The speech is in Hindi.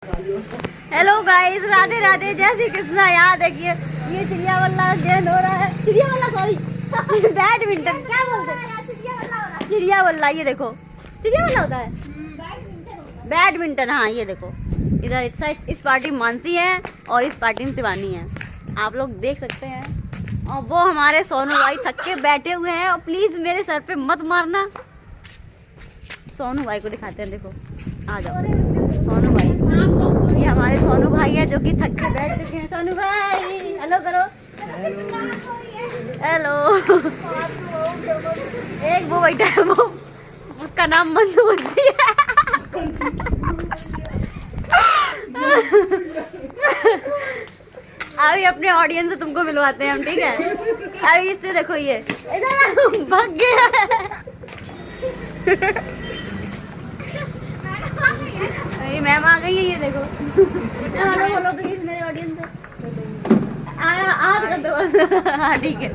हेलो गाइस, राधे राधे, जय श्री कृष्णा। यहाँ देखिए ये चिड़िया वाला गेंद हो रहा है, चिड़िया वाला सॉरी बैडमिंटन क्या बोलते हैं, चिड़िया वाला। ये देखो चिड़िया वाला होता है बैडमिंटन। हाँ ये देखो इधर इस साइड इस पार्टी मानसी है और इस पार्टी में शिवानी है, आप लोग देख सकते हैं। और वो हमारे सोनू भाई थक के बैठे हुए हैं, और प्लीज मेरे सर पे मत मारना। सोनू भाई को दिखाते हैं, देखो आ जाओ सोनू भाई। ये हमारे सोनू भाई है जो कि थक के बैठ चुके हैं। सोनू भाई हेलो करो, हेलो। एक वो बैठा है, वो उसका नाम मंदू बंटी है। अभी अपने ऑडियंस से तुमको मिलवाते हैं हम, ठीक है। अभी इससे देखो ये इधर भाग गया है। मैम आ गई है, ये देखो। बोलो प्लीज मेरे ऑडियंस से आज कर दो। हाँ ठीक है।